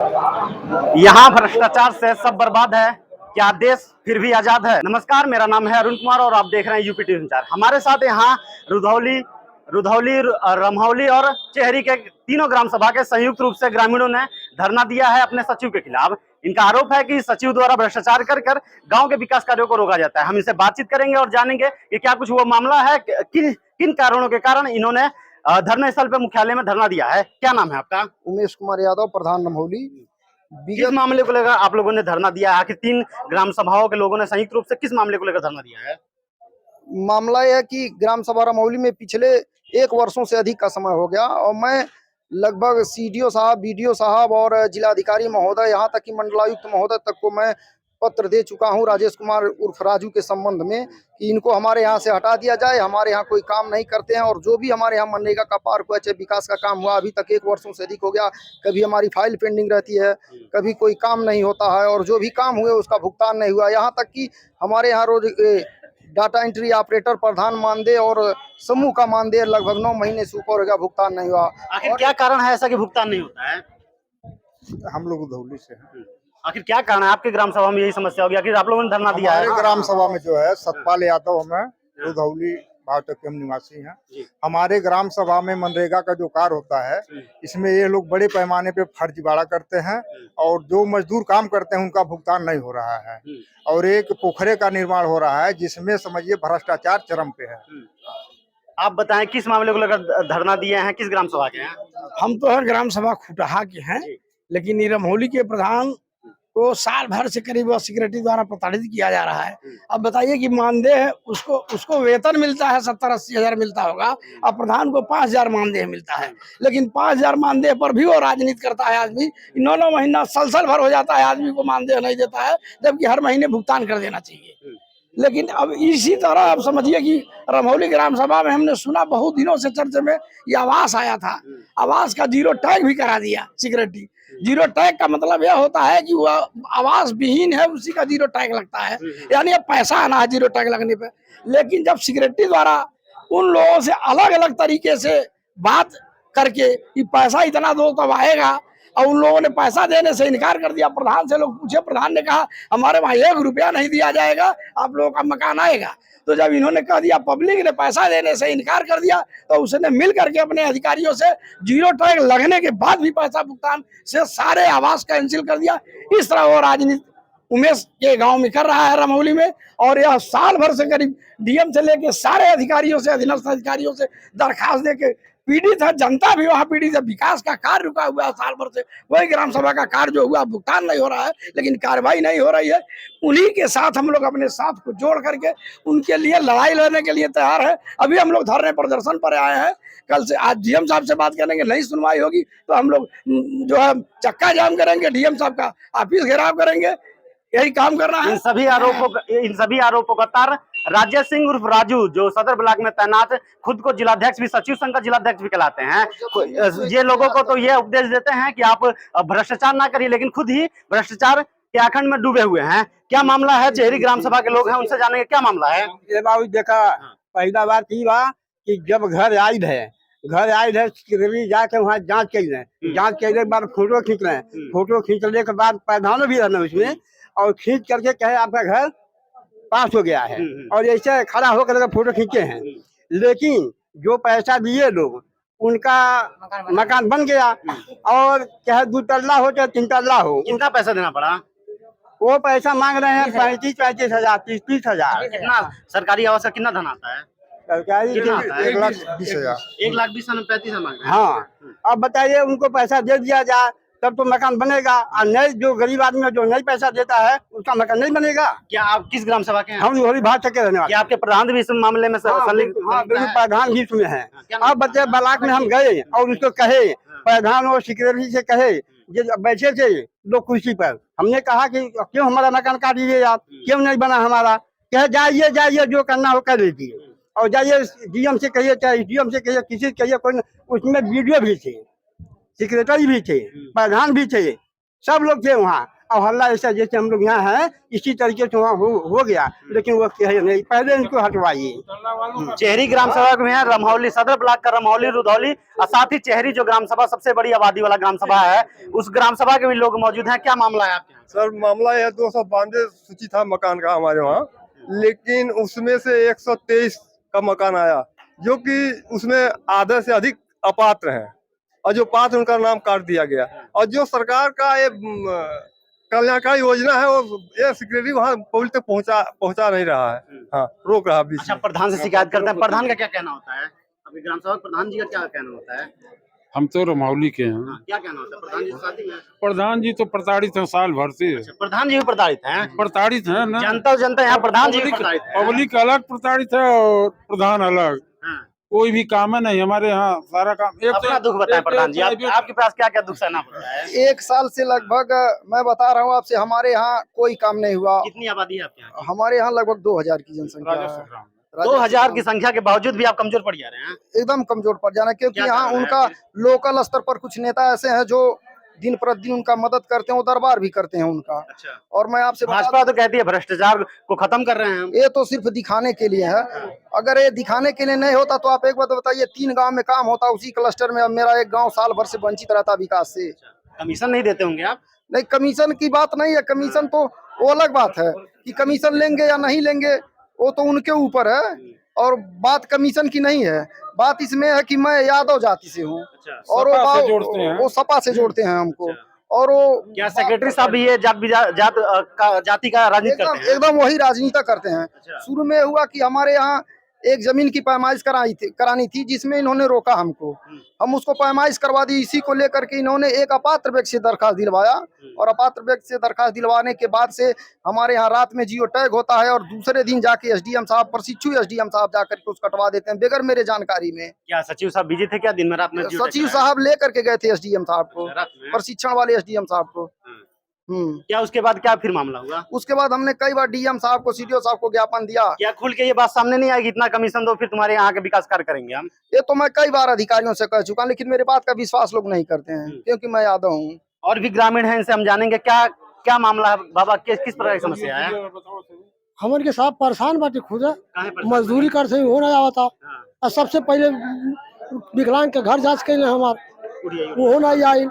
यहाँ भ्रष्टाचार से सब बर्बाद है, क्या देश फिर भी आजाद है। नमस्कार, मेरा नाम है अरुण कुमार और आप देख रहे हैं यूपी टीवी समाचार। हमारे साथ यहाँ रुधौली रुधौली रमहौली और चेहरी के तीनों ग्राम सभा के संयुक्त रूप से ग्रामीणों ने धरना दिया है अपने सचिव के खिलाफ। इनका आरोप है कि सचिव द्वारा भ्रष्टाचार कर कर गांव के विकास कार्यों को रोका जाता है। हम इनसे बातचीत करेंगे और जानेंगे कि क्या कुछ वो मामला है, किन कारणों के कारण इन्होंने धरना स्थल पे मुख्यालय में धरना दिया है। क्या नाम है आपका? उमेश कुमार यादव, प्रधान रमहौली। किस मामले को लेकर आप लोगों ने धरना दिया है? आखिर 3 ग्राम सभाओं के लोगों ने संयुक्त रूप से किस मामले को लेकर धरना दिया है? मामला यह है कि ग्राम सभा रमहौली में पिछले 1 वर्षों से अधिक का समय हो गया और मैं लगभग सीडीओ साहब, बीडीओ साहब और जिलाधिकारी महोदय, यहाँ तक कि मंडलायुक्त महोदय तक को मैं पत्र दे चुका हूँ राजेश कुमार उर्फ राजू के संबंध में कि इनको हमारे यहाँ से हटा दिया जाए। हमारे यहाँ कोई काम नहीं करते हैं और जो भी हमारे यहाँ मनरेगा का पार्क हुआ, चाहे विकास का काम हुआ, अभी तक 1 वर्षों से अधिक हो गया। कभी हमारी फाइल पेंडिंग रहती है, कभी कोई काम नहीं होता है और जो भी काम हुए उसका भुगतान नहीं हुआ। यहाँ तक कि हमारे यहाँ रोज डाटा एंट्री ऑपरेटर, प्रधान मानदेय और समूह का मानदेय लगभग 9 महीने से ऊपर हो गया, भुगतान नहीं हुआ। आखिर क्या कारण है ऐसा कि भुगतान नहीं होता है? हम लोग रुधौली से हैं। आखिर क्या कारण है? आपके ग्राम सभा में यही समस्या होगी, आखिर आप लोगों ने धरना दिया है। ग्राम सभा में जो है सतपाल यादव, हमें रुधौली भावटक के हम निवासी हैं। हमारे ग्राम सभा में मनरेगा का जो कार्य होता है, इसमें ये लोग बड़े पैमाने पे फर्जीवाड़ा करते हैं और जो मजदूर काम करते हैं उनका भुगतान नहीं हो रहा है और एक पोखरे का निर्माण हो रहा है जिसमें समझिए भ्रष्टाचार चरम पे है। आप बताएं किस मामले को लेकर धरना दिए हैं, किस ग्राम सभा के हैं? हम तो है ग्राम सभा खुटहा के हैं, लेकिन रमहौली के प्रधान को साल भर से करीब सिक्योरिटी द्वारा प्रताड़ित किया जा रहा है। अब बताइए कि मानदेय है, उसको वेतन मिलता है 70-80 हजार मिलता होगा और प्रधान को 5,000 मानदेय मिलता है, लेकिन 5,000 मानदेय पर भी वो राजनीति करता है। आदमी 9 महीना सलसल भर हो जाता है, आदमी को मानदेय नहीं देता है, जबकि हर महीने भुगतान कर देना चाहिए। लेकिन अब इसी तरह आप समझिए कि रमहौली ग्राम सभा में हमने सुना, बहुत दिनों से चर्चा में ये आवास आया था, आवास का 0 टैग भी करा दिया सिक्योरिटी। 0 टैग का मतलब यह होता है कि वह आवास विहीन है, उसी का 0 टैग लगता है, यानी अब पैसा आना है 0 टैग लगने पे। लेकिन जब सिक्योरिटी द्वारा उन लोगों से अलग अलग तरीके से बात करके कि पैसा इतना दो तब आएगा, और उन लोगों ने पैसा देने से इनकार कर दिया। प्रधान से लोग पूछे, प्रधान ने कहा हमारे वहाँ 1 रुपया नहीं दिया जाएगा, आप लोगों का मकान आएगा। तो जब इन्होंने कह दिया, पब्लिक ने पैसा देने से इनकार कर दिया, तो उसने मिल करके अपने अधिकारियों से 0 टैग लगने के बाद भी पैसा भुगतान से सारे आवास कैंसिल कर दिया। इस तरह वो राजनीति उमेश के गांव में कर रहा है रमहौली में, और यह साल भर से करीब डीएम से लेके सारे अधिकारियों से, अधीनस्थ अधिकारियों से दरखास्त दे के पीड़ित है। जनता भी वहाँ पीड़ित है। विकास का कार्य रुका हुआ है साल भर से, वही ग्राम सभा का कार्य जो हुआ भुगतान नहीं हो रहा है, लेकिन कार्रवाई नहीं हो रही है। उन्हीं के साथ हम लोग अपने साथ को जोड़ करके उनके लिए लड़ाई लड़ने के लिए तैयार है। अभी हम लोग धरने प्रदर्शन पर आए हैं। कल से आज डीएम साहब से बात करेंगे, नहीं सुनवाई होगी तो हम लोग जो है चक्का जाम करेंगे, डीएम साहब का ऑफिस घेराव करेंगे, यही काम करना है। इन सभी आरोपों का तार राजेश सिंह उर्फ राजू, जो सदर ब्लॉक में तैनात, खुद को जिलाध्यक्ष भी, सचिव संघ का जिलाध्यक्ष भी कहलाते हैं, ये लोगों को तो ये उपदेश देते हैं कि आप भ्रष्टाचार ना करिए, लेकिन खुद ही भ्रष्टाचार के आखंड में डूबे हुए हैं। क्या मामला है? चेहरी ग्राम सभा के लोग हैं, उनसे जानेंगे क्या मामला है। ये बाबू देखा, पहला बात ये बा कि जब घर आयल है जाके वहाँ जांच कर लें, जांच करने के बाद फोटो खींच लें, फोटो खींचने के बाद प्रधान भी रहना उसमें, और खींच करके कहे आपका घर पास हो गया है, और ऐसे खड़ा होकर फोटो खींचे हैं। लेकिन जो पैसा दिए लोग, उनका मकान बन गया, और चाहे 2 तल्ला हो चाहे 3 तल्ला हो। कितना पैसा देना पड़ा? वो पैसा मांग रहे हैं 35-35 हजार, 30-30 हजार। कितना सरकारी आवास का कितना धन आता है? सरकारी 1,20,000। 1,20,35,000 मांग रहे हैं। हाँ, अब बताइए उनको पैसा दे दिया जाए तब तो मकान बनेगा, और नहीं जो गरीब आदमी जो नहीं पैसा देता है उसका मकान नहीं बनेगा। क्या आप किस ग्राम सभा के हैं? हम वही भाग के रहने वाले। क्या आपके प्रधान भी इस मामले में बिल्कुल प्रधान भी इसमें है। अब बच्चे ब्लॉक में हम गए और उसको कहे, प्रधान और सेक्रेटरी से कहे, बैठे थे लोग कुर्सी पर, हमने कहा कि क्यों हमारा मकान काट दीजिए आप, क्यों नहीं बना हमारा? कहे जाइए जो करना हो कर लीजिए, और जाइए डीएम से कहिए, चाहे एसडीएम से कहिए, किसी से कहिए, कोई उसमें वीडियो भी थे, सेक्रेटरी भी थे, प्रधान भी थे, सब लोग थे वहाँ। और हल्ला ऐसा जैसे हम लोग यहाँ हैं इसी तरीके से वहाँ हो गया, लेकिन वो है नहीं, पहले इनको हटवाइए। चेहरी ग्राम सभा में है, रमहौली सदर ब्लॉक का रमहौली रुधौली और साथ ही चेहरी जो ग्राम सभा सबसे बड़ी आबादी वाला ग्राम सभा है, उस ग्राम सभा के भी लोग मौजूद हैं। क्या मामला है आपके यहाँ? सर मामला यह 292 सूची था मकान का हमारे वहाँ, लेकिन उसमें से 123 का मकान आया, जो कि उसमें आधे से अधिक अपात्र हैं, और जो पात्र उनका नाम काट दिया गया। और जो सरकार का ये कल्याणकारी योजना है, वो ये सेक्रेटरी वहाँ पब्लिक तक पहुँचा नहीं रहा है। हाँ, रोक रहा बीच अच्छा, में। प्रधान से शिकायत करते हैं, प्रधान का क्या कहना होता है? अभी ग्राम सभा प्रधान जी का क्या कहना होता है? हम तो रमौली के हैं। हाँ, क्या कहना होता है प्रधान जी साथी में? प्रधान जी तो प्रताड़ित हैं साल भर से। अच्छा, प्रधान जी भी प्रताड़ित हैं? प्रताड़ित है ना, जनता यहाँ प्रधान जी भी प्रताड़ित है। पब्लिक अलग प्रताड़ित है और प्रधान अलग। हाँ। कोई भी काम है नहीं हमारे यहाँ, सारा काम अपना दुख बताएं प्रधान जी, आपके पास क्या क्या दुख सहना पड़ता है? 1 साल से लगभग मैं बता रहा हूँ आपसे, हमारे यहाँ कोई काम नहीं हुआ। कितनी आबादी है आपके यहाँ? हमारे यहाँ लगभग 2000 की जनसंख्या है। 2000 की संख्या के बावजूद भी आप कमजोर पड़ जा रहे हैं। एकदम कमजोर पड़ जाना, क्योंकि क्या यहाँ कारण है उनका फिर? लोकल स्तर पर कुछ नेता ऐसे हैं जो दिन प्रतिदिन उनका मदद करते हैं, वो दरबार भी करते हैं उनका। अच्छा, और मैं आपसे बता भाजपा तो कहती है भ्रष्टाचार को खत्म कर रहे हैं हम। ये तो सिर्फ दिखाने के लिए है। अगर ये दिखाने के लिए नहीं होता तो आप एक बात बताइए, 3 गांव में काम होता उसी क्लस्टर में, अब मेरा एक गांव साल भर से वंचित रहता विकास से। कमीशन नहीं देते होंगे आप? नहीं, कमीशन की बात नहीं है, कमीशन तो वो अलग बात है कि कमीशन लेंगे या नहीं लेंगे, वो तो उनके ऊपर है। और बात कमीशन की नहीं है, बात इसमें है कि मैं यादव जाति से हूँ, और सपा से जोड़ते हैं। वो सपा से जोड़ते हैं हमको। और वो क्या सेक्रेटरी साहब भी ये जाति का राजनीति करते हैं? एकदम वही राजनीति करते हैं। अच्छा। शुरू में हुआ कि हमारे यहाँ एक जमीन की पैमाइश करानी थी, जिसमें इन्होंने रोका हमको। हम उसको पैमाइश करवा दी, इसी को लेकर के इन्होंने एक अपात्र व्यक्ति से दरखास्त दिलवाया, और अपात्र व्यक्ति से दरखास्त दिलवाने के बाद से हमारे यहाँ रात में जियो टैग होता है, और दूसरे दिन जाके एसडीएम साहब, प्रशिक्षु एसडीएम साहब जाकर के उसको कटवा देते हैं बगैर मेरे जानकारी में। क्या सचिव साहब बिजी थे क्या दिन में रात में? सचिव साहब लेकर के गए थे एसडीएम साहब को, रात में? प्रशिक्षण वाले एसडीएम साहब को। क्या उसके बाद क्या फिर मामला हुआ? उसके बाद हमने कई बार डीएम साहब को, सीडीओ साहब को ज्ञापन दिया। क्या खुल के ये बात सामने नहीं आएगी, इतना कमीशन दो फिर तुम्हारे यहाँ के विकास कार्य करेंगे हम? ये तो मैं कई बार अधिकारियों से कह चुका, लेकिन मेरे बात का विश्वास लोग नहीं करते हैं, क्योंकि मैं यादव हूँ। और भी ग्रामीण हैं, इनसे हम जानेंगे क्या क्या मामला है। बाबा किस प्रकार की समस्या है? हमन के साथ परेशान बाटे, खुद काहे परेशान मजदूरी करते हो ना आवता। हाँ। और सबसे पहले विकलांग के घर जांच कैले हमार, उड़िए, वो नहीं आई।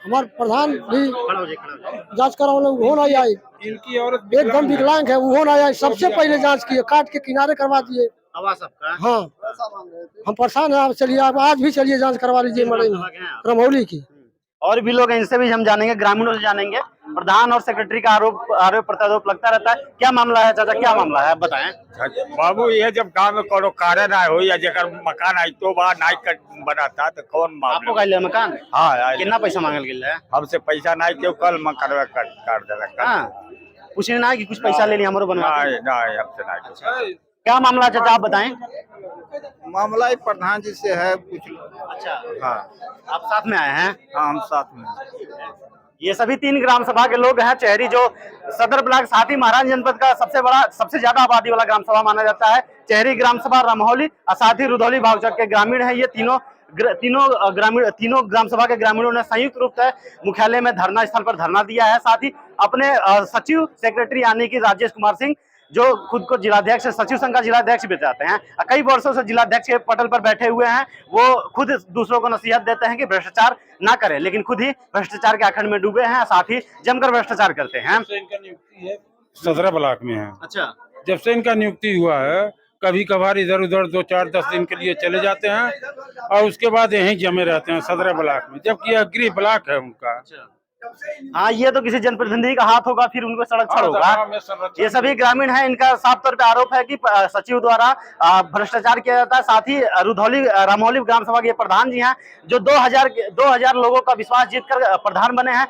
हमार प्रधान भी खड़ा हो जाए, खड़ा हो जाए। जांच कराने, वो नहीं आई। इनकी औरत एकदम विकलांग है, वो नहीं आई। सबसे पहले जांच किए, काट के किनारे करवा दिए। आवाज सबका हाँ, हम परेशान है। आप चलिए, आप आज भी चलिए जांच करवा लीजिए मड़ई में, रमौली की। और भी लोग हैं, इनसे भी हम जानेंगे, ग्रामीणों से जानेंगे। प्रधान और सेक्रेटरी का आरोप प्रत्यारोप लगता रहता है। क्या मामला है चाचा, क्या मामला है बताएं? बाबू ये जब गांव में कोनो कारण आए हो या जेकर मकान आई तो बा नाई कर बनाता तो कौन आपको मामला? कह लिया मकान? हाँ, कितना पैसा मांगल गेल है? हमसे पैसा नहीं क्यों कल मकान काट देला। हाँ, पूछने ना कि कुछ पैसा ले लिया हमरो बनवा। नहीं नहीं हमसे नहीं। क्या मामला है चाचा, आप बताएं? मामला ही प्रधान जी से है, पूछ लो। अच्छा, हाँ आप साथ में आए हैं? हाँ, हम साथ में। ये सभी 3 ग्राम सभा के लोग हैं। चेहरी जो सदर ब्लॉक साथ ही महाराज जनपद का सबसे ज्यादा आबादी वाला ग्राम सभा माना जाता है। चेहरी ग्राम सभा, रमहौली और साथ ही रुधौली भागचक के ग्रामीण हैं। ये तीनों ग्राम सभा के ग्रामीणों ने संयुक्त रूप से मुख्यालय में धरना स्थल पर धरना दिया है। साथ ही अपने सचिव सेक्रेटरी यानी कि राजेश कुमार सिंह, जो खुद को जिलाध्यक्ष, सचिव संघ का जिलाध्यक्ष भी बताते हैं, कई वर्षों से जिलाध्यक्ष के पटल पर बैठे हुए हैं। वो खुद दूसरों को नसीहत देते हैं कि भ्रष्टाचार ना करें, लेकिन खुद ही भ्रष्टाचार के अखंड में डूबे हैं, साथ ही जमकर भ्रष्टाचार करते हैं। इनका नियुक्ति है सदर ब्लॉक में है। अच्छा, जब से इनका नियुक्ति हुआ है, कभी कभार इधर उधर 2-4-10 दिन के लिए चले जाते हैं और उसके बाद यहीं जमे रहते हैं सदर ब्लॉक में, जबकि यह गृह ब्लॉक है उनका। हाँ, ये तो किसी जनप्रतिनिधि का हाथ होगा, फिर उनको सड़क छड़ होगा। ये सभी ग्रामीण हैं। इनका साफ तौर पे आरोप है कि सचिव द्वारा भ्रष्टाचार किया जाता है। साथ ही रुधौली रमौली ग्राम सभा के प्रधान जी हैं, जो 2000 लोगों का विश्वास जीतकर प्रधान बने हैं,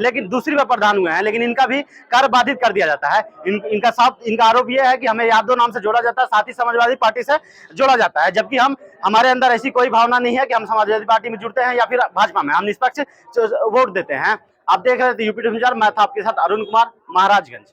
लेकिन दूसरी बार प्रधान हुए हैं, लेकिन इनका भी कार्य बाधित कर दिया जाता है। इनका आरोप यह है कि हमें यादव नाम से जोड़ा जाता है, साथ ही समाजवादी पार्टी से जोड़ा जाता है, जबकि हमारे अंदर ऐसी कोई भावना नहीं है कि हम समाजवादी पार्टी में जुड़ते हैं या फिर भाजपा में। हम निष्पक्ष वोट देते हैं। आप देख रहे थे यूपी समाचार, मैं था आपके साथ अरुण कुमार, महाराजगंज।